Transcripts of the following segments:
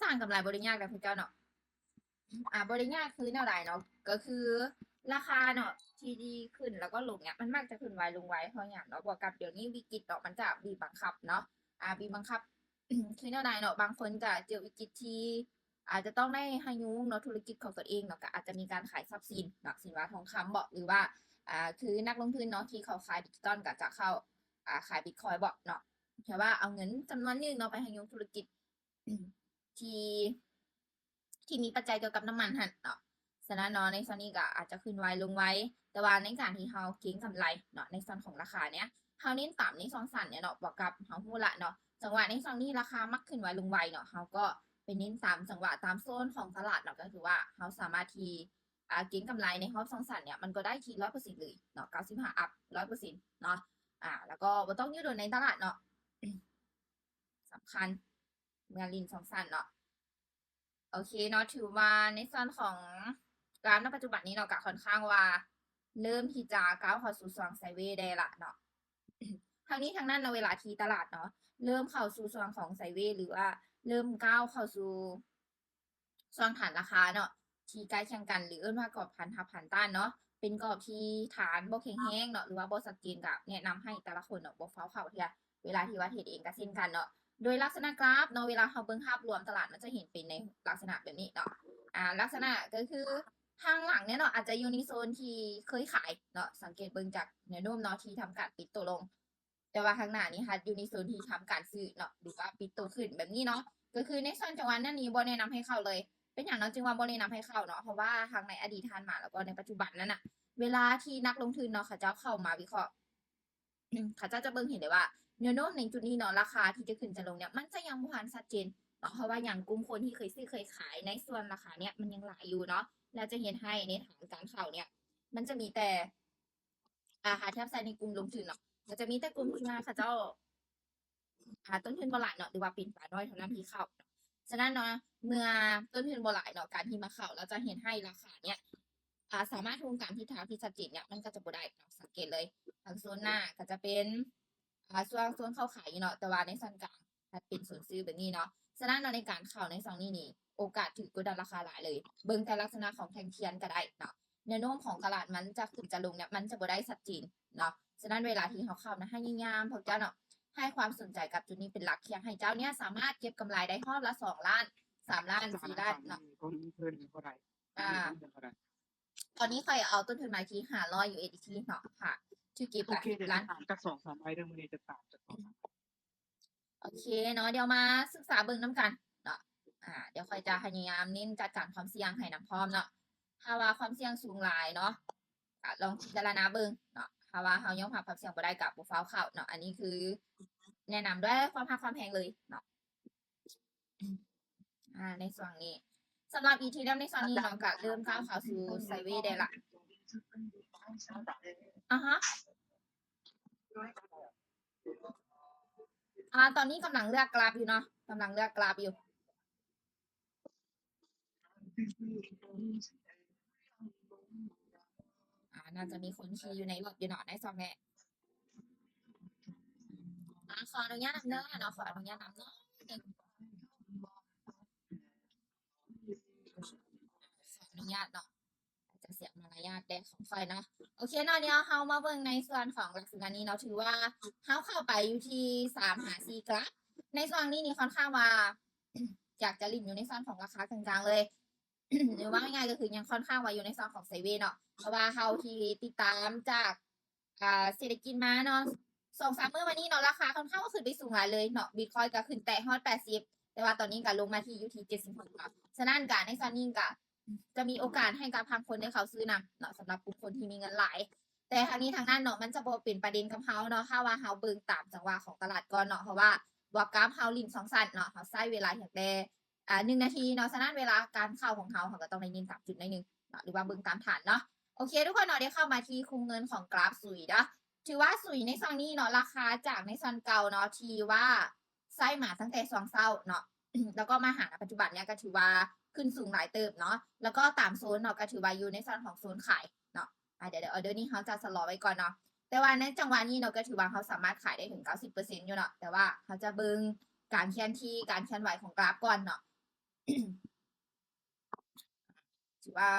ร้างกำไรบ่ได้ยากนะพี่เจ้าเนาะบ่ได้ยากคือแนวใดเนาะก็คือราคาเนาะที่ดีขึ้นแล้วก็ลงเนี่ยมันมักจะขึ้นไวลงไวเพราะหยังเนาะบวกกับเดี๋ยวนี้วิกฤตเนาะมันจะบีบบังคับเนาะบีบบังคับคือแนวใดเนาะบางคนก็เจอวิกฤตที่อาจจะต้องได้พยุงเนาะธุรกิจของตัวเองเนาะก็อาจจะมีการขายทรัพย์สินเนาะสินค้าทองคำบ่หรือว่าคือนักลงทุนเนาะที่เขาขายดิจิตอลก็จะเข้าขายบิตคอยน์บ่เนาะแค่ว่าเอาเงินจำนวนหนึงเนาะไปพยุงธุรกิจที่ที่มีปัจจัยเกี่ยวกับน้ำมันหั่นเนาะฉะนั้นเนาะในส่วนนี้ก็อาจจะขึ้นไวลงไวแต่ว่าในการที่เราเก็งกำไรเนาะในส่วนของราคาเนี้ยเราเน้นต่ำใน2สั้นเนี่ยเนาะบวกกับเราฮู้ละเนาะจังหวะในส่วนนี้ราคามักขึ้นไวลงไวเนาะเราก็ไปเน้นตามจังหวะตามโซนของตลาดเนาะก็คือว่าเราสามารถที่เก็งกำไรในรอบ2สั้นเนี่ยมันก็ได้ที่100%เลยเนาะ95อัพ100%เนาะแล้วก็บ่ต้องยืดหยุ่นในตลาดเนาะสำคัญเมื่อลิ้น2สั้นเนาะ โอเคเนาะถือว่าในส่วนของกราฟณปัจจุบันนี้เนาะก็ค่อนข้างว่าเริ่มที่จะก้าวเข้าสู่ช่วงไซด์เวย์ได้ละเนาะทางนี้ทางนั้นเนาะเวลาที่ตลาดเนาะเริ่มเข้าสู่ช่วงของไซด์เวย์หรือว่าเริ่มก้าวเข้าสู่ช่วงฐานราคาเนาะที่ใกล้เคียงกันหรือเอิ้นว่ากรอบพันทับพันต้านเนาะเป็นกรอบที่ฐานบ่แข็งแรงเนาะหรือว่าบ่ชัดเจนก็แนะนำให้แต่ละคนเนาะบ่ฟ้าวเข้าเที่ยเวลาที่ว่าเทรดเองก็เช่นกันเนาะ โดยลักษณะกราฟเนาะเวลาเราเบิ่งภาพรวมตลาดมันจะเห็นเป็นในลักษณะแบบนี้เนาะลักษณะก็คือทางหลังเนี่ยเนาะอาจจะอยู่ในโซนที่เคยขายเนาะสังเกตเบิ่งจากแนวโน้มเนาะที่ทำการปิดตัวลง แต่ว่าข้างหน้านี่ค่ะอยู่ในโซนที่ทำการซื้อเนาะหรือว่าปิดตัวขึ้นแบบนี้เนาะก็คือในโซนจังหวะนั้นนี้บ่แนะนำให้เข้าเลย เป็นอย่างนั้นจึงว่าบ่แนะนำให้เข้าเนาะเพราะว่าทางในอดีตผ่านมาแล้วก็ในปัจจุบันนั้นน่ะเวลาที่นักลงทุนเนาะเขาเจ้าเข้ามาวิเคราะห์เขาเจ้าจะเบิ่งเห็นได้ว่า แนวโน้มในจุดนี้เนาะราคาที่จะขึ้นจะลงเนี่ยมันจะยังบ่ทันชัดเจนเนาะเพราะว่าอย่างกลุ่มคนที่เคยซื้อเคยขายในส่วนราคาเนี่ยมันยังหลายอยู่เนาะแล้วจะเห็นให้ในฐานการเข้าเนี่ยมันจะมีแต่หาแทบใส่ในกลุ่มลงทุนเนาะก็จะมีแต่กลุ่มที่ว่าเขาเจ้าต้นทุนบ่หลายเนาะหรือว่าเป็นปลาน้อยเท่านั้นที่เข้าเนาะฉะนั้นเนาะเมื่อต้นทุนบ่หลายเนาะการที่มาเข้าแล้วจะเห็นให้ราคาเนี่ยสามารถทวงตามทิศทางที่ชัดเจนเนี่ยมันก็จะบ่ได้เนาะสังเกตเลยทางโซนหน้าก็จะเป็น ส่วนเข้าขายเนาะแต่ว่าในส่วนกลางถ้าเป็นส่วนซื้อแบบนี้เนาะฉะนั้นในการเข้าในซองนี้นี่โอกาสถือกดดันราคาหลายเลยเบิ่งแต่ลักษณะของแท่งเทียนก็ได้เนาะแนวโน้มของตลาดมันจะขึ้นจะลงเนี่ยมันจะบ่ได้ชัดเจนเนาะฉะนั้นเวลาที่เขาเข้านะให้ยามๆพวกเจ้าเนาะให้ความสนใจกับจุดนี้เป็นหลักอยากให้เจ้าเนี่ยสามารถเก็บกำไรได้รอบละ2 ล้าน3 ล้าน4 ล้านเนาะต้นทุนเท่าไหร่อ่าต้นทุนเท่าไหร่ตอนนี้ใครเอาต้นทุนมาที่500 USDT เนาะค่ะที่เก็บ โอเคเดี๋ยว ล้า จะ น ถามจาก2-3ใบเรื่องมื้อนี้จะถามจาก2-3โอเคเนาะเดี๋ยวมาศึกษาเบิ่งน้ำกันเนาะเดี๋ยวค่อยจะพยายามเน้นจัดการความเสี่ยงให้นำพร้อมเนาะถ้าว่าความเสี่ยงสูงหลายเนาะก็ลองพิจารณาเบิ่งเนาะถ้าว่าเรายอมรับความเสี่ยงบ่ได้ก็บ่ฟ้าวเข้าเนาะอันนี้คือแนะนำด้วยความรักความแพงเลยเนาะในส่วนนี้สำหรับ Ethereum ในส่วนนี้เนาะก็เริ่มก้าวเข้าสู่ไซด์เวย์ได้ละอะฮะตอนนี้กำลังเลือกกราฟอยู่เนาะกำลังเลือกกราฟอยู่น่าจะมีคนขี่อยู่ในรถอยู่เนาะในซองแนี้ขออนุญาตนำเด้อเนาะขออนุญาตนำเนาะขออนุญาตเนาะอาจจะเสียมารยาทแดของค่อยเนาะโอเคเนาะเดี๋ยวเฮามาเบิ่งในส่วนของลักษณะนี้เนาะถือว่าเฮาเข้าไปอยู่ที่3หา4กราฟในส่วนนี้นี่ค่อนข้างว่า อยากจะลิ้นอยู่ในส่วนของราคากลางๆเลย หรือว่าง่ายๆก็คือยังค่อนข้างว่าอยู่ในส่วนของไซด์เวย์เนาะเพราะว่าเฮาที่ติดตามจากเศรษฐกิจมาเนาะ2-3มื้อมานี้เนาะราคาค่อนข้างว่าขึ้นไปสูงหลายเลยเนาะบิตคอยน์ก็ขึ้นแตะฮอด80แต่ว่าตอนนี้ก็ลงมาที่อยู่ที่76เนาะฉะนั้นก็ในส่วนนี้ก็จะมีโอกาสให้กับทางคนได้เข้าซื้อนำเนาะสำหรับกลุ่มคนที่มีเงินหลาย แต่ทางนี้ทางนั้นเนาะมันจะบ่เป็นประเด็นกับเฮาเนาะถ้าว่าเฮาเบิ่งตามจังหวะของตลาดก่อนเนาะเพราะว่าบ่กราฟเฮาลิ้น2สั้นเนาะเฮาใช้เวลาอย่างแต่1นาทีเนาะฉะนั้นเวลาการเข้าของเฮาก็ต้องได้ยินตามจุดหน่อยนึงเนาะหรือว่าเบิ่งตามฐานเนาะโอเคทุกคนเนาะได้เข้ามาที่คุมเงินของกราฟสุยเนาะถือว่าสุยในซองนี้เนาะราคาจากในซอนเก่าเนาะที่ว่าไส้มาตั้งแต่ซองเศร้าเนาะ แล้วก็มาหาปัจจุบันเนี่ยก็ถือว่าขึ้นสูงหลายเติบเนาะแล้วก็ตามโซนเนาะก็ถือว่าอยู่ในโซนของโซนขายเนาะเดี๋ยวออเดอร์นี้เขาจะสลอไว้ก่อนเนาะแต่ว่าในจังหวะนี้เนาะก็ถือว่าเขาสามารถขายได้ถึง90%อยู่เนาะแต่ว่าเขาจะเบิ่งการเคลื่อนที่การเคลื่อนไหวของกราฟก่อนเนาะ ถือว่า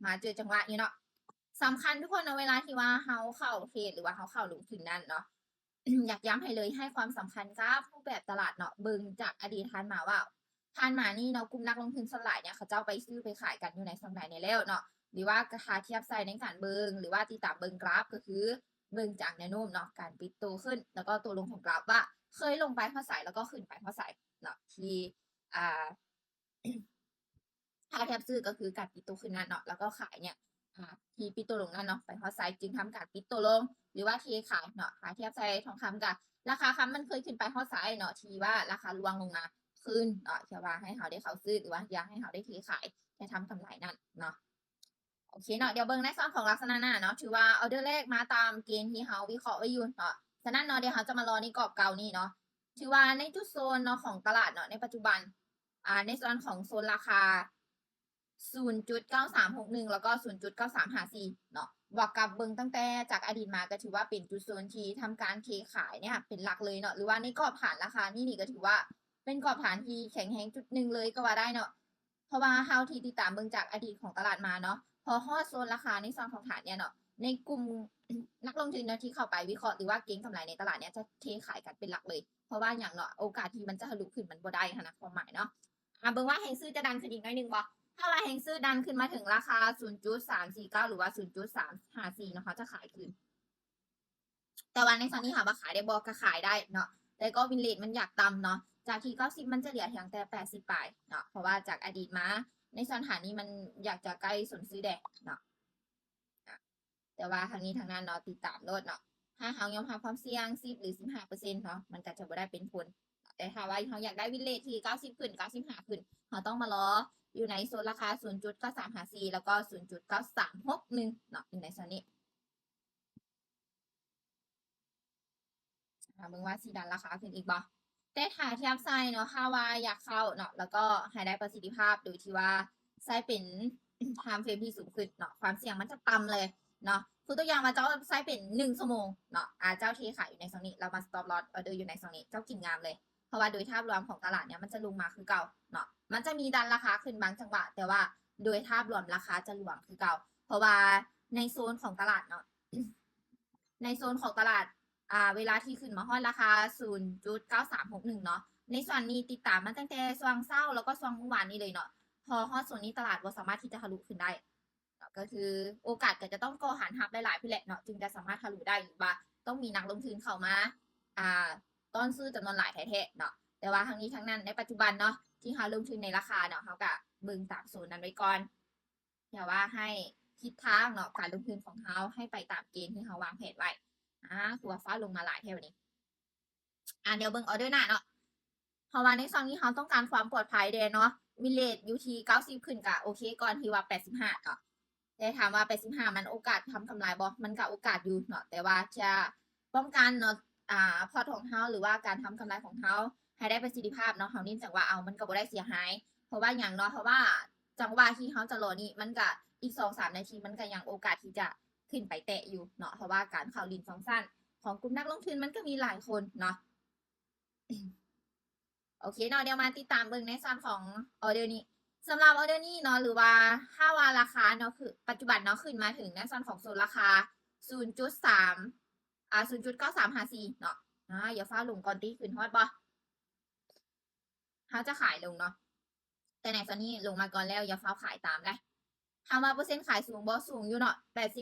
มาเจอจังหวะนี้เนาะสำคัญทุกคนเนาะเวลาที่ว่าเฮาเข้าเทรดหรือว่าเฮาเข้าลงทุนนั่นเนาะ อยากย้ำให้เลยให้ความสำคัญกับรูปแบบตลาดเนาะเบิ่งจากอดีตผ่านมาว่าผ่านมานี่เนาะกลุ่มนักลงทุนส่วนหลายเนี่ยเขาเจ้าไปซื้อไปขายกันอยู่ในส่วนใดในแล้วเนาะหรือว่าราคาเทียบไซในการเบิ่งหรือว่าติดตามเบิ่งกราฟก็คือเบิ่งจากแนวโน้มเนาะการปิดตัวขึ้น แล้วก็ตัวลงของกราฟว่าเคยลงไปเท่าไหร่แล้วก็ขึ้นไปเท่าไหร่เนาะที่อ่า ถ้าเทียบซื้อก็คือการปิดตัวขึ้นนั่นเนาะแล้วก็ขายเนี่ยที่ปิดตัวลงนั่นเนาะไปฮอตไซด์จึงทำการปิดตัวลง หรือว่าที่ขายเนาะเทียบไซด์ทองคำกับราคาคำมันเคยขึ้นไปฮอตไซด์เนาะที่ว่าราคาลวงลงมาขึ้นเนาะเชื่อว่าให้เขาได้เขาซื้อหรือว่าอยากให้เขาได้เทขายจะทำกำไรนั่นเนาะโอเคเนาะเดี๋ยวเบิ่งในส่วนของลักษณะหน้าเนาะถือว่าออเดอร์แรกมาตามเกณฑ์ที่เขาวิเคราะห์ไว้อยู่เนาะฉะนั้นเนาะเดี๋ยวเขาจะมารอในกรอบเก่านี่เนาะถือว่าในจุดโซนเนาะของตลาดเนาะในปัจจุบันในส่วนของโซนราคา 0.9361 แล้วก็ 0.9354 เนาะบวกกับเบิ่งตั้งแต่จากอดีตมาก็ถือว่าเป็นจุดโซนที่ทำการเทขายเนี่ยเป็นหลักเลยเนาะหรือว่าในกรอบฐานราคานี่ก็ถือว่าเป็นกรอบฐานที่แข็งแรงจุดหนึ่งเลยก็ว่าได้เนาะเพราะว่าเฮาที่ติดตามเบิ่งจากอดีตของตลาดมาเนาะพอฮอดโซนราคาในส่วนของฐานเนี่ยเนาะในกลุ่ม นักลงทุนที่เข้าไปวิเคราะห์หรือว่าเก็งกำไรในตลาดเนี่ยจะเทขายกันเป็นหลักเลยเพราะว่าอย่างเนาะโอกาสที่มันจะทะลุขึ้นมันบ่ได้ค่ะนะความหมายเนาะเบิ่งว่าแฮงซื้อจะดันขึ้นอีกหน่อยนึงบ่ ถ้าว่าแฮงซื้อดันขึ้นมาถึงราคา 0.349 หรือว่า 0.354 นะคะจะขายคืนแต่วันในตอนนี้ค่ะว่าขายได้บอกก็ขายได้เนาะแต่ก็วินเลทมันอยากต่ำเนาะจากที่90มันจะเหลือเพียงแต่80ปลายเนาะเพราะว่าจากอดีตมาในสถานนี้มันอยากจะใกล้สนซื้อแดงเนาะแต่ว่าทางนี้ทางนั้นเนาะติดตามโลดเนาะถ้าเฮายอมรับความเสี่ยง10หรือ15%เนาะมันก็จะบ่ได้เป็นผลแต่ถ้าว่าเฮาอยากได้วินเลทที่90ขึ้น95ขึ้นเฮาต้องมารออยู่ในโซนราคา 0.9354 แล้วก็ 0.9361 เนาะอยู่ในโซนนี้มึงว่าสิดันราคาขึ้นอีกบ่แต่ถ้าเทียบไซเนาะถ้าว่าอยากเข้าเนาะแล้วก็ให้ได้ประสิทธิภาพโดยที่ว่าไซเป็น time frame ที่สูงขึ้นเนาะความเสี่ยงมันจะต่ำเลยเนาะคือตัวอย่างมาเจ้าไซเป็น1 ชั่วโมงเนาะเจ้าเทขายอยู่ในโซนนี้เรามา stop loss order อยู่ในโซนนี้เจ้ากินงามเลยเพราะว่าโดยภาพรวมของตลาดเนี่ยมันจะลงมาคือเก่าเนาะมันจะมีดันราคาขึ้นบางจังหวะแต่ว่าโดยภาพรวมราคาจะหลวงคือเก่าเพราะว่าในโซนของตลาดเนาะ ในโซนของตลาดเวลาที่ขึ้นมาฮอดราคา 0.9361 เนาะในส่วนนี้ติดตามมาตั้งแต่ช่วงเช้าแล้วก็ช่วงเมื่อวานนี้เลยเนาะพอฮอดโซนนี้ตลาดบ่สามารถที่จะทะลุขึ้นได้ก็คือโอกาสก็จะต้องก่อหันหับหลายๆพี่แหละเนาะจึงจะสามารถทะลุได้หรือว่าต้องมีนักลงทุนเข้ามาต้อนซื้อจำนวนหลายแท้ๆเนาะแต่ว่าทั้งนี้ทั้งนั้นในปัจจุบันเนาะที่เขาลงทุนในราคาเนาะเขาก็เบิ่งตามโซนนั้นไว้ก่อนแต่ว่าให้ทิศทางเนาะการลงทุนของเขาให้ไปตามเกณฑ์ที่เขาวางแผนไว้คือว่าฟ้าลงมาหลายแถวนี้เดี๋ยวเบิ่งออเดอร์หน้าเนาะเพราะว่าในซองนี้เขาต้องการความปลอดภัยเดเนาะวิเลทอยู่ที่90ขึ้นกะโอเคก่อนที่ว่า85เนาะแต่ถามว่า85มันโอกาสทำกำไรบ่มันก็โอกาสอยู่เนาะแต่ว่าจะป้องกันเนาะพอร์ตของเขาหรือว่าการทำกำไรของเขาให้ได้ประสิทธิภาพเนาะเขานิ่จังว่าเอามันก็บ่ได้เสียหายเพราะว่าอย่างเนาะเพราะว่าจังหวะที่เขาจะรอนี่มันก็อีก2-3 นาทีมันก็ยังโอกาสที่จะขึ้นไปแตะอยู่เนาะเพราะว่าการเข้าลินฟองสั้นของกลุ่มนักลงทุนมันก็มีหลายคนเนาะโอเคเนาะเดี๋ยวมาติดตามเบิ่งในส่วนของออเดอร์นี้สำหรับออเดอร์นี้เนาะหรือว่าถ้าว่าราคาเนาะคือปัจจุบันเนาะขึ้นมาถึงในส่วนของโซนราคา 0.3 0.9354 เนาะอย่าฟ้าลงก่อนตีขึ้นฮอดบ่เขาจะขายลงเนาะแต่ในตอนนี้ลงมาก่อนแล้วอย่าฟ้าขายตามได้ถามว่าเปอร์เซ็นต์ขายสูงบ่สูงอยู่เนาะ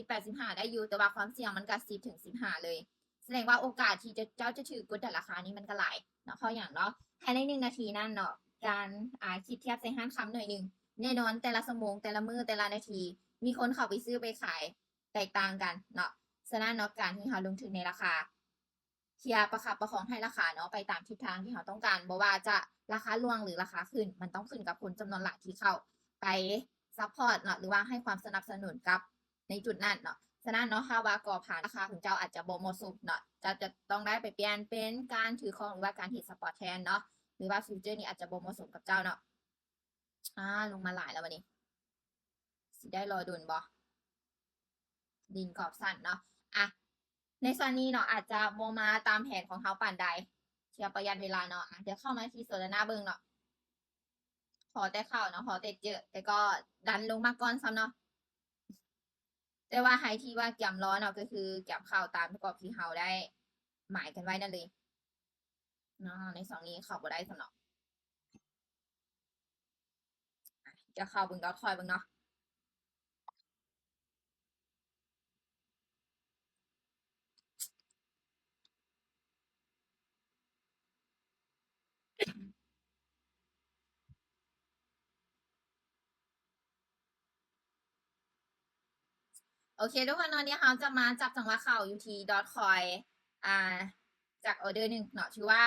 80-85ได้อยู่แต่ว่าความเสี่ยงมันก็10-15เลยแสดงว่าโอกาสที่เจ้าจะถือกดแต่ราคานี้มันก็หลายเนาะเพราะอย่างเนาะภายใน1 นาทีนั่นเนาะการคิดเทียบใส่ห้างคำหน่อยนึงแน่นอนแต่ละชั่วโมงแต่ละมื้อแต่ละนาทีมีคนเข้าไปซื้อไปขายแตกต่างกันเนาะฉะนั้นเนาะการที่เราลงทุนในราคาเชียร์ประคับประคองให้ราคาเนาะไปตามทิศทางที่เราต้องการบ่ว่าจะราคาลวงหรือราคาขึ้นมันต้องขึ้นกับคนจำนวนหลายที่เข้าไปซัพพอร์ตเนาะหรือว่าให้ความสนับสนุนกับในจุดนั้นเนาะฉะนั้นเนาะถ้าว่าก่อผ่านราคาของเจ้าอาจจะบ่เหมาะสมเนาะจะต้องได้ไปเปลี่ยนเป็นการถือครองหรือว่าการเทรดสปอร์ตแทนเนาะหรือว่าฟิวเจอร์นี่อาจจะบ่เหมาะสมกับเจ้าเนาะลงมาหลายแล้ววันนี้สิได้รอดุลบ่ดินกรอบสั้นเนาะในส่วนนี้เนาะอาจจะบ่มาตามแผนของเขาปานใดเชื่อประหยัดเวลาเนาะเดี๋ยวเข้ามาที่โซลาร่าเบิ่งเนาะ พอแต่เข้าเนาะพอแต่เจอแต่ก็ดันลงมาก่อนซ้ำเนาะแต่ว่าไฮที่ว่าแกมร้อนเนาะก็คือแกมเข้าตามประกอบที่เฮาได้หมายกันไว้นั่นเลยเนาะในสองนี้เข้าบ่ได้สำเนาะจะเข้าเบิ่งดอทคอยเบิ่งเนาะโอเคทุกคนตอนนี้เขาจะมาจับจังหวะเข้าอยู่ที่ดอทคอยอ่า จากออเดอร์หนึ่งเนาะถือว่า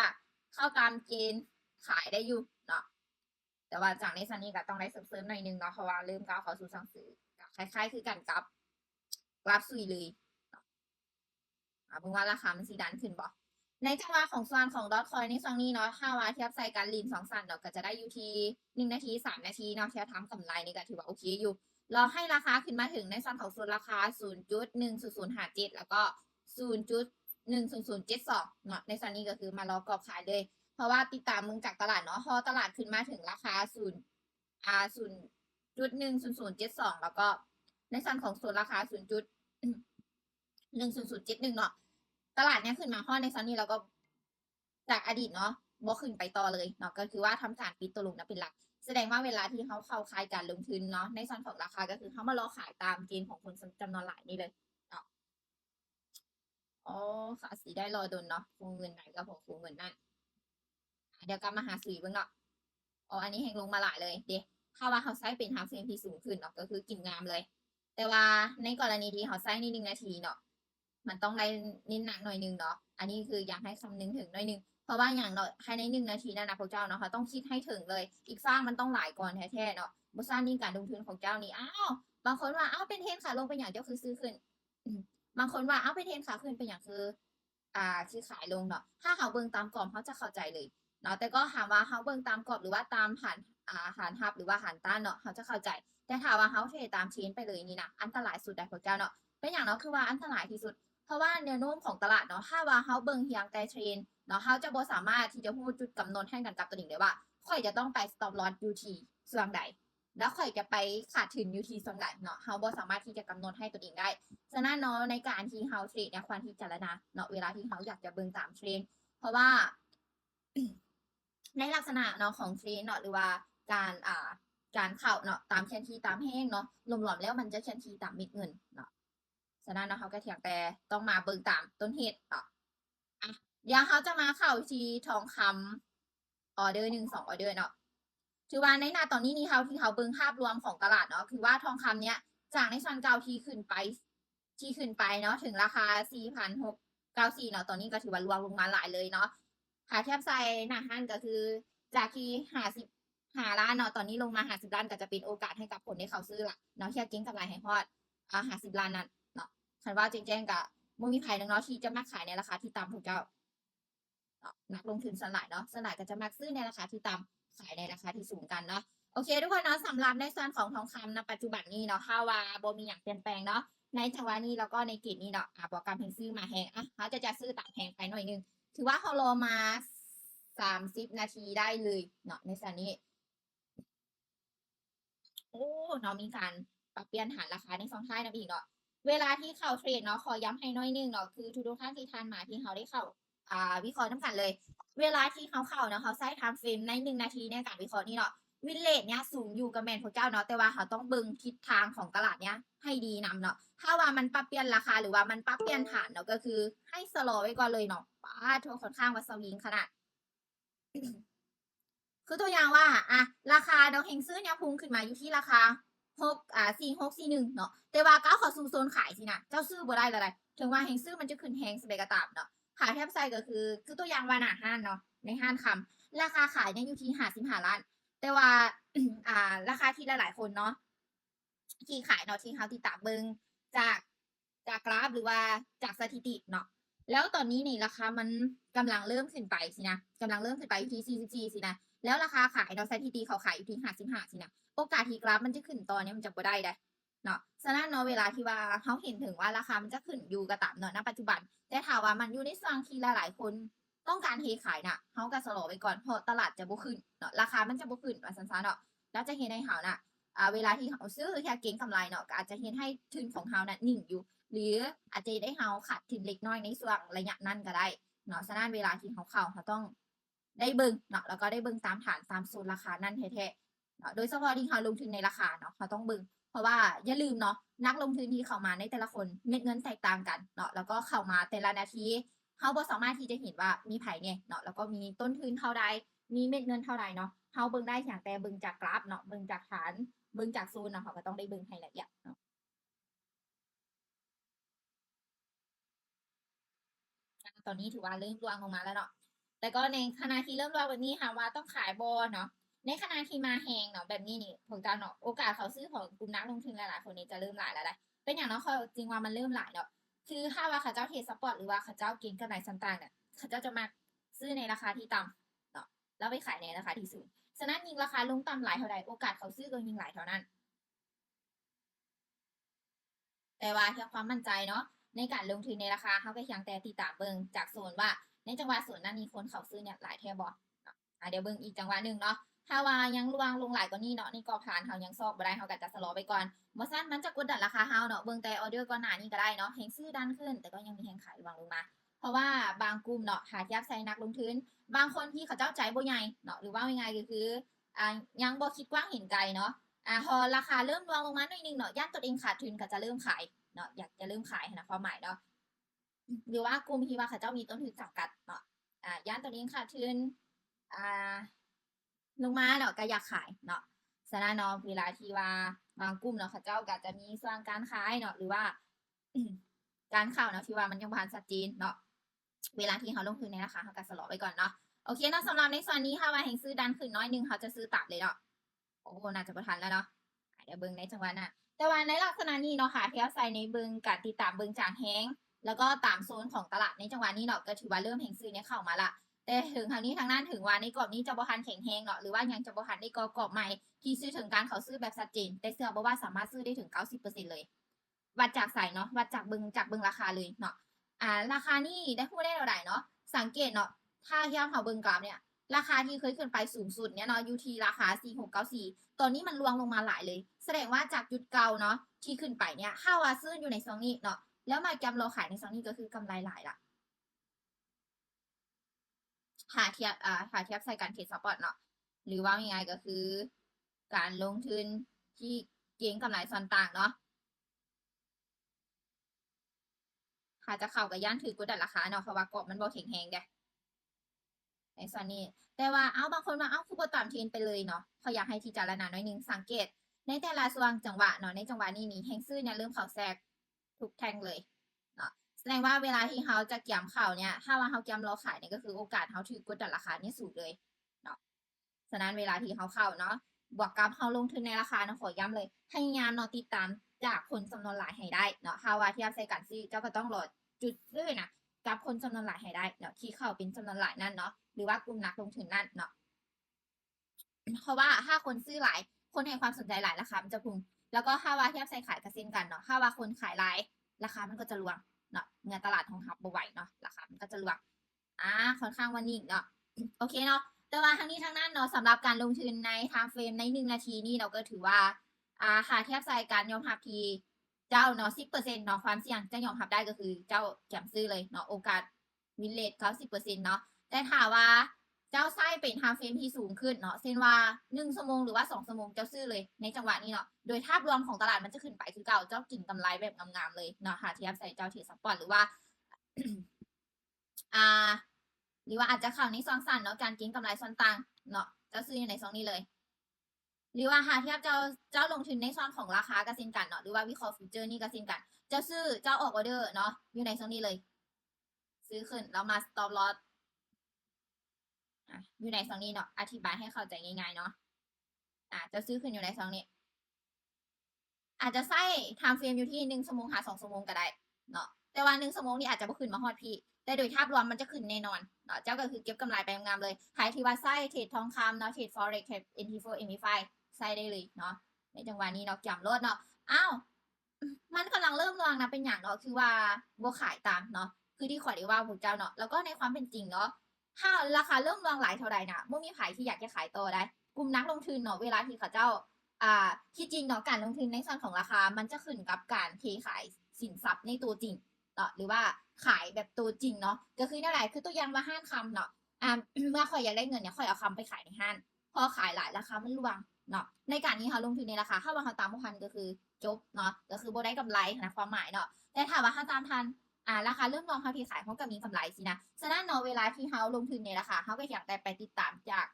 เข้าตามเกณฑ์ขายได้อยู่เนาะแต่ว่าจากในซันนี่ก็ต้องได้เสริมๆหน่อยนึงเนาะเพราะว่าเริ่มก้าวเข้าสู่สั่งซื้อคล้ายๆคือกันกับกราฟซุยเลยเนาะเพิ่งว่าราคามันสีดันขึ้นบ่ในจังหวะของส่วนของดอทคอยในซังนี้เนาะถ้าว่าเทียบใส่การลีนสองสันเนาะก็จะได้อยู่ที่1 นาที 3 นาทีเนาะเทียบทำกำไรนี่ก็ถือว่าโอเคอยู่รอให้ราคาขึ้นมาถึงในส่วนของส่วนราคา 0.10057 แล้วก็ 0.10072 เนาะในส่วนนี้ก็คือมารอกรอบขายเลย เพราะว่าติดตามมึงจากตลาดเนาะพอตลาดขึ้นมาถึงราคา0.10072แล้วก็ในส่วนของส่วนราคา0.10071เนาะตลาดเนี้ยขึ้นมาห้อในซันนี้แล้วก็จากอดีตเนาะบ่ขึ้นไปต่อเลยเนาะก็คือว่าทำการปิดตัวลงนะเป็นหลัก แสดงว่าเวลาที่เขาเข้าขายการลงทุนเนาะในส่วนของราคาก็คือเขามารอขายตามเกณฑ์ของคนจำนวนหลายนี่เลยเนาะอ๋อค่ะสีได้รอดนเนาะคงเงินไหนก็พอคงเงินนั่นเดี๋ยวกลับมาหาสีเบิ่งเนาะอ๋ออันนี้แหงลงมาหลายเลยเดี๋ยวถ้าว่าเขาใช้เป็นทางเฟรมที่สูงขึ้นเนาะก็คือกินงามเลย แต่ว่าในกรณีที่เขาใช้ใน1 นาทีเนาะมันต้องได้นิดหนักหน่อยนึงเนาะอันนี้คืออยากให้คำนึงถึงหน่อยนึงเพราะว่าอย่างเนาะภายใน1 นาทีนั่นนะพวกเจ้าเนาะเขาต้องคิดให้ถึงเลย อีกสร้างมันต้องหลายก่อนแท้ๆเนาะบุษรานี่การลงทุนของเจ้านี่อ้าวบางคนว่าอ้าวเป็นเทรนขาลงเป็นอย่างเจ้าคือซื้อขึ้นบางคนว่าอ้าวเป็นเทรนขาขึ้นเป็นอย่างคือคือขายลงเนาะถ้าเขาเบิ่งตามกรอบเขาจะเข้าใจเลยเนาะแต่ก็ถามว่าเขาเบิ่งตามกรอบหรือว่าตามหันหันทับหรือว่าหันต้านเนาะเขาจะเข้าใจ แต่ถามว่าเขาเทรดตามเทรนไปเลยนี่นะอันตรายสุดได้พวกเจ้าเนาะเป็นอย่างเนาะคือว่าอันตรายที่สุด เพราะว่าแนวโน้มของตลาดเนาะถ้าว่าเขาเบิ่งเพียงแต่เทรนเนาะเขาจะบ่สามารถที่จะพูดจุดกำหนดให้กันกับตัวเองได้ว่าค่อยจะต้องไป stop loss อยู่ที่ส่วนใดแล้วค่อยจะไปขาดทุนอยู่ที่ส่วนใดเนาะเขาบ่สามารถที่จะกำหนดให้ตัวเองได้ฉะนั้นเนาะในการที่เขาเทรดเนี่ยควรที่จะระนะเนาะเวลาที่เขาอยากจะเบิ่งตามเทรนเพราะว่า ในลักษณะเนาะของเทรนเนาะหรือว่าการการเข้าเนาะตามแคนทีตามแห้งเนาะรวมๆแล้วมันจะแคนทีตามเม็ดเงินเนาะฉะนั้นเนาะเขาก็เถียงแต่ต้องมาเบิ่งตามต้นเหตุเนาะเดี๋ยวเขาจะมาเข้าที่ทองคำออเดอร์1-2ออเดอร์เนาะถือว่าในหน้าตอนนี้นี่เขาที่เขาเบิ่งภาพรวมของตลาดเนาะคือว่าทองคำเนี้ยจากในชั้นเก่าที่ขึ้นไปเนาะถึงราคา4,694เนาะตอนนี้ก็ถือว่ารวมลงมาหลายเลยเนาะหาเทียบไซหน้าหันก็คือจากที่55 ล้านเนาะตอนนี้ลงมา50 ล้านก็จะเป็นโอกาสให้กับคนที่เขาซื้อละเนาะเทียบเก็งกำไรให้ฮอด50 ล้านนั่นเนาะคันว่าแจ้งกับบ่มีไผเนาะที่จะมาขายในราคาที่ต่ำถูกเจ้านักลงทุนสลายเนาะสลายก็จะมาซื้อในราคาที่ต่ำขายในราคาที่สูงกันเนาะโอเคทุกคนเนาะสำหรับในส่วนของทองคำณปัจจุบันนี้เนาะถ้าว่าบ่มีอย่างเปลี่ยนแปลงเนาะในจังหวะนี้แล้วก็ในเกตนี้เนาะบอกการเพิ่งซื้อมาแฮงเขาจะซื้อตามแฮงไปหน่อยนึงถือว่าเขารอมา30 นาทีได้เลยเนาะในส่วนนี้โอ้เนาะมีการปรับเปลี่ยนหาราคาในสองท้ายนะอีกเนาะเวลาที่เข้าเทรดเนาะขอย้ำให้น้อยนึงเนาะคือทุกท่านที่ทานมาที่เขาได้เข้าวิเคราะห์น้ำกันเลย เวลาที่เขาเข้าเนาะเขาใช้ไทม์เฟรมใน1 นาทีในการวิเคราะห์นี่เนาะวินเลทเนี้ยสูงอยู่กับแมนพระเจ้าเนาะแต่ว่าเขาต้องเบิ่งทิศทางของตลาดเนี้ยให้ดีนำเนาะถ้าว่ามันปรับเปลี่ยนราคาหรือว่ามันปรับเปลี่ยนฐานเนาะก็คือให้สโลว์ไว้ก่อนเลยเนาะป้าทัวค่อนข้างว่าสวิงขนาด คือตัวอย่างว่าราคาดอกเฮงซื้อเนี่ยพุ่งขึ้นมาอยู่ที่ราคา4641เนาะแต่ว่าก้าวเข้าสู่โซนขายสินะเจ้าซื้อบ่ได้เลย ถึงว่าเฮงซื้อมันจะขึ้นแฮงสเปกตามเนาะขายแทบไซก็คือตัวอย่างว่าหน้าห้านเนาะในห้านคำราคาขายเนี่ยอยู่ที่55 ล้าน แต่ว่า ราคาที่หลายๆคนเนาะที่ขายเนาะที่เขาติดตามเบิงจากกราฟหรือว่าจากสถิติเนาะแล้วตอนนี้นี่ราคามันกำลังเริ่มขึ้นไปสินะกำลังเริ่มขึ้นไปอยู่ที่44สินะแล้วราคาขายเนาะสถิติเขาขายอยู่ที่55สินะโอกาสที่กราฟมันจะขึ้นตอนนี้มันจะบ่ได้เนาะฉะนั้นเนาะเวลาที่ว่าเขาเห็นถึงว่าราคามันจะขึ้นอยู่กระตามเนาะณปัจจุบันแต่ถามว่ามันอยู่ในส่วนที่หลายๆคนต้องการเทขายน่ะเขาก็สโลว์ไว้ก่อนเพราะตลาดจะบ่ขึ้นเนาะราคามันจะบ่ขึ้นว่าซั่นๆเนาะ ก็จะเฮ็ดให้เฮาน่ะเวลาที่เฮาซื้อแค่เก็งกำไรเนาะก็อาจจะเฮ็ดให้ทุนของเฮาน่ะนิ่งอยู่ หรืออาจจะเฮ็ดให้เฮาขาดทุนเล็กน้อยในช่วงระยะนั้นก็ได้เนาะฉะนั้นเวลาที่เฮาเข้าเฮาต้องได้เบิ่งเนาะแล้วก็ได้เบิ่งตามฐานตามโซนราคานั้นแท้ๆเนาะโดยเฉพาะที่เฮาลงทุนในราคาเนาะเฮาต้องเบิ่งเพราะว่าอย่าลืมเนาะนักลงทุนที่เข้ามาในแต่ละคนเม็ดเงินแตกต่างกันเนาะแล้วก็เข้ามาแต่ละนาทีเฮาบ่สามารถที่จะเห็นว่ามีไผแหน่เนาะแล้วก็มีต้นทุนเท่าใดมีเม็ดเงินเท่าใดเนาะเฮาเบิ่งได้อย่างแต่เบิ่งจากกราฟเนาะเบิ่งจากฐานเบิ่งจากโซนเนาะเฮาก็ต้องได้เบิ่งให้ละเอียดเนาะตอนนี้ถือว่าเริ่มร่วงลงมาแล้วเนาะแต่ก็ในขณะที่เริ่มร่วงแบบนี้ถามว่าต้องขายบ่เนาะในขณะที่มาแฮงเนาะแบบนี้นี่พวกเจ้าเนาะโอกาสเขาซื้อของกลุ่มนักลงทุนหลายๆคนนี้จะเริ่มหลายแล้วได้เป็นหยังเนาะเขาจริงว่ามันเริ่มหลายเนาะคือถ้าว่าเขาเจ้าเทรดสปอร์ตหรือว่าเขาเจ้าเก็งกำไรต่างๆเนี่ยเขาเจ้าจะมาซื้อในราคาที่ต่ำเนาะแล้วไปขายในราคาที่สูงฉะนั้นยิ่งราคาลงต่ำหลายเท่าใดโอกาสเขาซื้อก็ยิ่งหลายเท่านั้น แต่ว่าเพื่อความมั่นใจเนาะในการลงทุนในราคาเขาก็เพียงแต่ติดตามเบิ่งจากโซนว่าในจังหวะโซนนั้นมีคนเขาซื้อเนี่ยหลายแท่บ่เนาะเดี๋ยวเบิ่งอีกจังหวะหนึ่งเนาะถ้าว่ายังร่วงลงหลายกว่านี้เนาะนี่ก็ผ่านเขายังซอกบ่ได้เขาก็จะสะลอไปก่อนบ่ซั่นมันจะกดดันราคาเฮาเนาะเบิ่งแต่ออเดอร์ก่อนหน้านี้ก็ได้เนาะแฮงซื้อดันขึ้นแต่ก็ยังมีแฮงขายร่วงลงมาเพราะว่าบางกลุ่มเนาะหาเทียบใส่นักลงทุนบางคนที่เขาเจ้าใจบ่ใหญ่เนาะหรือว่ายังไงก็คือยังบ่คิดกว้างเห็นไกลเนาะพอราคาเริ่มร่วงลงมาหน่อยนึงเนาะย่านตัวเองขาดทุนก็จะเริ่มขาย เนาะอยากจะเริ่มขายนะความหมายเนาะหรือว่ากลุ่มที่ว่าเขาเจ้ามีต้นทุนจำกัดเนาะย่านตัวนี้ค่ะทุนอ่าลงมาเนาะก็อยากขายเนาะฉะนั้นเนาะเวลาที่ว่าบางกลุ่มเนาะเขาเจ้าก็จะมีส่วนการขายเนาะหรือว่า การเข้าเนาะที่ว่ามันยังผ่านชัดเจนเนาะเวลาที่เขาลงทุนในราคาเขาก็สลอไว้ก่อนเนาะโอเคเนาะสำหรับในส่วนนี้ถ้าว่าแห่งซื้อดันขึ้นน้อยนึงเขาจะซื้อตัดเลยเนาะโอ้น่าจะประทันแล้วเนาะเดี๋ยวเบิ่งในจังหวะน่ะ แต่ว่าในลักษณะนี้เนาะค่ะที่อาศัยในเบิงการติดตามเบิงจากแฮงแล้วก็ตามโซนของตลาดในจังหวะนี้เนาะก็ถือว่าเริ่มแห่งซื้อเนี่ยเข้ามาละแต่ถึงทางนี้ทางนั้นถึงว่าในกรอบนี้จะบ่ทันแข็งแฮงเนาะหรือว่ายังจะบ่ทันได้กรอบใหม่ที่ซื้อถึงการเขาซื้อแบบชัดเจนแต่เชื่อบ่ว่าสามารถซื้อได้ถึง 90% เลยวัดจากสายเนาะวัดจากเบิงราคาเลยเนาะราคานี่ได้พูดได้เท่าใดเนาะสังเกตเนาะถ้าเทียบเขาเบิงกราฟเนี่ยราคาที่เคยขึ้นไปสูงสุดเนี่ยเนาะอยู่ที่ราคา4694ตอนนี้มันรวงลงมาหลายเลยแสดงว่าจากจุดเก่าเนาะที่ขึ้นไปเนี่ยถ้าว่าซื้ออยู่ในซองนี้เนาะแล้วมาแกมเราขายในซองนี้ก็คือกำไรหลายละหาเทียบใส่การเทรดสปอร์ตเนาะหรือว่ายังไงก็คือการลงทุนที่เก็งกำไรส่วนต่างเนาะถ้าจะเข้ากับย่านถือกดดันราคาเนาะเพราะว่ากรอบมันบ่แข็งแรงเด้ในส่วนนี้แต่ว่าบางคนว่าคือบ่ตามเทรนไปเลยเนาะเขาอยากให้พิจารณาหน่อยนึงสังเกตในแต่ละช่วงจังหวะเนาะในจังหวะนี้นี่แฮงซื้อเนี่ยเริ่มเข้าแทรกทุกแท่งเลยเนาะแสดงว่าเวลาที่เขาจะเกี่ยมเข้าเนี่ยถ้าว่าเขาเกี่ยมรอขายเนี่ยก็คือโอกาสเขาถือกดดันราคาเนี่ยสูงเลยเนาะฉะนั้นเวลาที่เขาเข้าเนาะบวกกับเขาลงทุนในราคาเนาะขอย้ำเลยพยายามเนาะติดตามจากคนจำนวนหลายให้ได้เนาะถ้าว่าเทียบใส่กันซื้อเจ้าก็ต้องรอจุดซื้อนะกับคนจำนวนหลายให้ได้เนาะที่เข้าเป็นจำนวนหลายนั่นเนาะหรือว่ากลุ่มนักลงทุนนั่นเนาะเพราะว่าถ้าคนซื้อหลายคนให้ความสนใจหลายราคามันจะพุ่งแล้วก็ถ้าว่าเทียบใส่ขายกับเส้นกันเนาะถ้าว่าคนขายหลายราคามันก็จะรวงเนาะเงินตลาดทองคำบ่ไหวเนาะราคามันก็จะรวงค่อนข้างวันนี้เนาะโอเคเนาะแต่ว่าทั้งนี้ทั้งนั้นเนาะสำหรับการลงทุนในไทม์เฟรมใน1 นาทีนี่เราก็ถือว่าค่าเทียบใส่การยอมรับทีเจ้าเนาะ10%เนาะความเสี่ยงจะยอมรับได้ก็คือเจ้าแจ่มซื้อเลยเนาะโอกาสวินเลท90%เนาะแต่ถ้าว่าเจ้าไส้เป็นไทม์เฟรมที่สูงขึ้นเนาะเช่นว่า1ชั่วโมงหรือว่า2ชั่วโมงเจ้าซื้อเลยในจังหวะนี้เนาะโดยภาพรวมของตลาดมันจะขึ้นไปคือเก่าเจ้ากินกำไรแบบงามๆเลยเนาะหาเทียบใส่เจ้าเทรดสปอร์ตหรือว่า หรือว่าอาจจะเข้าในซองสั้นเนาะการเก็งกำไรส่วนต่างเนาะเจ้าซื้ออยู่ในซองนี้เลย หรือว่าหาเทียบเจ้าลงทุนในส่วนของราคาก็เช่นกันเนาะหรือว่าวิเคราะห์ฟิวเจอร์นี่ก็เช่นกันเจ้าซื้อเจ้าออกออเดอร์เนาะอยู่ในซองนี้เลย ซื้อขึ้นแล้วมา stop loss อยู่ในซองนี้เนาะอธิบายให้เข้าใจง่ายๆเนาะจะซื้อขึ้นอยู่ในซองนี้ อาจจะใส่ไทม์เฟรมอยู่ที่1ชั่วโมงหา2ชั่วโมงก็ได้เนาะแต่ว่า1ชั่วโมงนี่อาจจะบ่ขึ้นมาฮอดพี่แต่โดยภาพรวมมันจะขึ้นแน่นอนเนาะเจ้าก็คือเก็บกำไรไปงามๆเลยใครที่ว่าใส่เทรดทองคำเนาะเทรด forex เทรด NT4 MT5 ใส่ได้เลยเนาะในจังหวะนี้เนาะจำรถเนาะมันกำลังเริ่มรวงนะเป็นอย่างเนาะคือว่าบ่ขายตามเนาะคือที่ขอได้ว่าพวกเจ้าเนาะแล้วก็ในความเป็นจริงเนาะถ้าราคาเริ่มรวงหลายเท่าใดน่ะบ่มีไผที่อยากจะขายต่อได้ กลุ่มนักลงทุนเนาะเวลาที่เขาเจ้าที่จริงเนาะการลงทุนในส่วนของราคามันจะขึ้นกับการเทขายสินทรัพย์ในตัวจริงเนาะหรือว่าขายแบบตัวจริงเนาะก็คือนั่นแหละคือตัวอย่างว่าห้างคำเนาะเมื่อข่อยอยากได้เงินเนี่ยข่อยเอาคำไปขายในห้างพอขายหลายราคามันร่วงเนาะในการนี้เขาลงทุนในราคาเข้ามาเขาตามบ่ทันก็คือจบเนาะก็คือบ่ได้กำไรนะความหมายเนาะแต่ถ้าว่าเขาตามทันราคาเริ่มลงเขาที่ขายเขาก็มีกำไรสินะฉะนั้นเนาะเวลาที่เขาลงทุนในราคาเขาก็อยากได้ไปติดตามจาก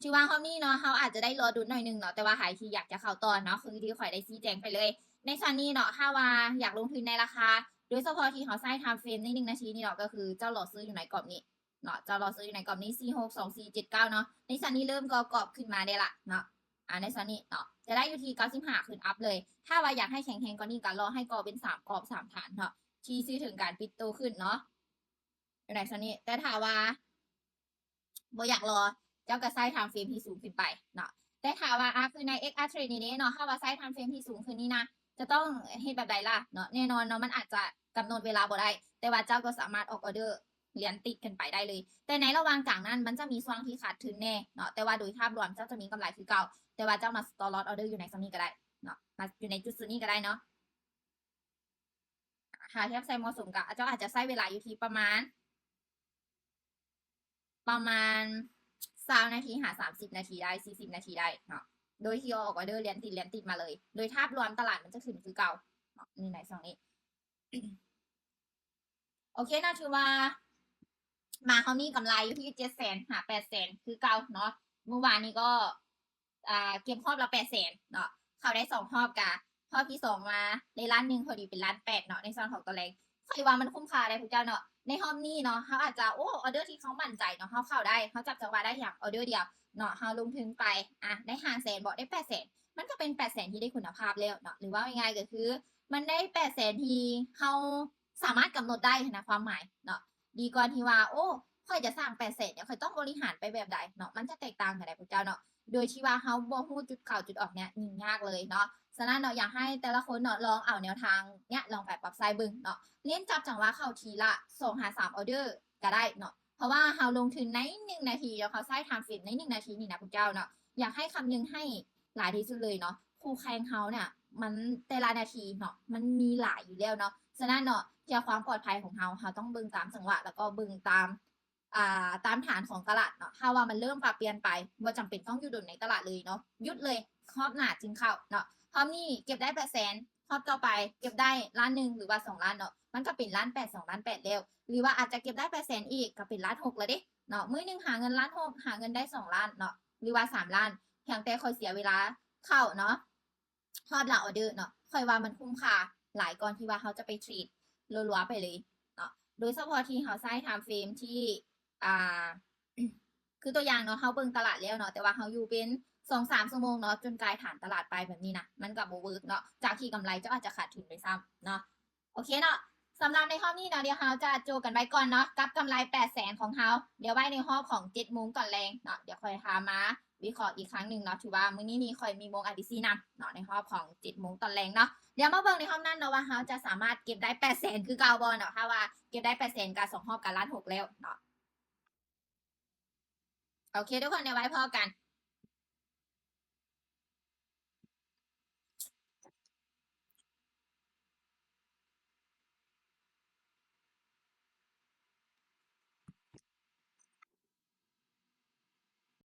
ชื่อว่าเขานี่เนาะเขาอาจจะได้รอดูหน่อยนึงเนาะแต่ว่าใครที่อยากจะเข้าตอนเนาะคือที่ข่อยได้ชี้แจงไปเลยในส่วนนี้เนาะถ้าว่าอยากลงทุนในราคาโดยเฉพาะที่เขาใช้ไทม์เฟรมใน1 นาทีนี่เนาะก็คือเจ้าหลอดซื้ออยู่ในกรอบนี้เนาะเจ้าหลอดซื้ออยู่ในกรอบนี้462479เนาะในส่วนนี้เริ่มกรอบขึ้นมาได้ละเนาะในส่วนนี้เนาะจะได้อยู่ที่95ขึ้นอัพเลยถ้าว่าอยากให้แข็งๆก็นี่กันรอให้กรอบเป็น3กรอบ3ฐานเนาะที่ซื้อถึงการปิดโตขึ้นเนาะอยู่ในส่วนนี้แต่ถ้าว่าบ่อยากรอเจ้าก็ใช้ไทม์เฟรมที่สูงขึ้นไปเนาะแต่ถ้าว่าคือใน XR Trade นี้เนาะถ้าว่าใช้ไทม์เฟรมที่สูงขึ้นนี่นะจะต้องเฮ็ดแบบใดล่ะเนาะแน่นอนเนาะมันอาจจะกำหนดเวลาบ่ได้แต่ว่าเจ้าก็สามารถออกออเดอร์เหรียญติดกันไปได้เลยแต่ในระหว่างกลางนั้นมันจะมีช่วงที่ขาดทุนแน่เนาะแต่ว่าโดยภาพรวมเจ้าจะมีกำไรคือเก่าแต่ว่าเจ้ามา stop loss order อยู่ในตรงนี้ก็ได้เนาะมาอยู่ในจุดนี้ก็ได้เนาะหาเทียบใส่เหมาะสมกับเจ้าอาจจะใช้เวลาอยู่ที่ประมาณ20 นาทีหา30 นาทีได้40 นาทีได้เนาะโดยที่ออกออเดอร์เหรียญติดมาเลยโดยภาพรวมตลาดมันจะขึ้นคือเก่าเนาะนี่ในช่องนี้ โอเคนะถือว่ามาเขามีกำไรอยู่ที่700,000หา800,000คือเก่าเนาะเมื่อวานนี้ก็เก็บรอบละ800,000เนาะเขาได้2รอบกะรอบที่2มาใน1,000,000พอดีเป็น1,800,000เนาะในส่วนของตัวแรงคิดว่ามันคุ้มค่าได้พวกเจ้าเนาะในรอบนี้เนาะเขาอาจจะออเดอร์ที่เขามั่นใจเนาะเขาเข้าได้เขาจับจังหวะได้อย่างออเดอร์เดียวเนาะเขาลงทุนไปได้500,000บอกได้800,000มันก็เป็น800,000ที่ได้คุณภาพแล้วเนาะหรือว่าง่ายๆก็คือมันได้800,000ที่เขาสามารถกำหนดได้นะความหมายเนาะดีกว่าที่ว่าค่อยจะสร้าง800,000เนี่ยค่อยต้องบริหารไปแบบใดเนาะมันจะแตกต่างกันได้พวกเจ้าเนาะโดยที่ว่าเขาบ่ฮู้จุดเข้าจุดออกเนี่ยยากเลยเนาะฉะนั้นเนาะอยากให้แต่ละคนเนาะลองเอาแนวทางเนี่ยลองไปปรับใช้เบิ่งเนาะเน้นจับจังหวะเข้าทีละ2-3ออเดอร์ก็ได้เนาะเพราะว่าเราลงทุนใน1 นาทีแล้วเขาใช้ไทม์เฟรมใน1 นาทีนี่นะพวกเจ้าเนาะอยากให้คำนึงให้หลายที่สุดเลยเนาะคู่แข่งเขาเนี่ยมันแต่ละนาทีเนาะมันมีหลายอยู่แล้วเนาะฉะนั้นเนาะเพื่อความปลอดภัยของเราต้องเบิ่งตามจังหวะแล้วก็เบิ่งตามฐานของตลาดเนาะถ้าว่ามันเริ่มปรับเปลี่ยนไปบ่จำเป็นต้องอยู่ดนในตลาดเลยเนาะหยุดเลยครอบหน้าจึงเข้าเนาะครอบนี้เก็บได้800,000ครอบต่อไปเก็บได้1,000,000หรือว่า2,000,000เนาะมันก็เป็น1,800,000 2,800,000แล้วหรือว่าอาจจะเก็บได้800,000อีกก็เป็น1,600,000แล้วเด้เนาะมื้อนึงหาเงิน1,600,000หาเงินได้2,000,000เนาะหรือว่า3,000,000เพียงแต่ค่อยเสียเวลาเข้าเนาะทอดละออเดอร์เนาะค่อยว่ามันคุ้มค่าหลายก่อนที่ว่าเขาจะไปเทรดรัวๆไปเลยเนาะโดยเฉพาะที่เขาใช้ไทม์เฟรมที่คือตัวอย่างเนาะเขาเบิ่งตลาดแล้วเนาะแต่ว่าเขาอยู่เป็น2-3 ชั่วโมงเนาะจนกลายฐานตลาดไปแบบนี้นะมันกับโบเวิร์กเนาะจากที่กำไรจะอาจจะขาดทุนไปซ้ำเนาะโอเคเนาะสำหรับในรอบนี้เนาะเดี๋ยวเราจะโจกันไว้ก่อนเนาะกับกำไร800,000ของเขาเดี๋ยวไว้ในรอบของ7 โมงก่อนแรงเนาะเดี๋ยวค่อยหามาวิเคราะห์อีกครั้งหนึ่งเนาะถือว่ามื้อนี้ค่อยมีโมงRDCนำเนาะในรอบของ7 โมงตอนแรงเนาะเดี๋ยวมาเบิ่งในรอบนั้นเนาะว่าเขาจะสามารถเก็บได้800,000คือเก่าบ่เนาะถ้าว่าเก็บได้800,000กับ2 รอบกับ1,600,000แล้วเนาะโอเคทุกคนเดี๋ยวไว้พอกัน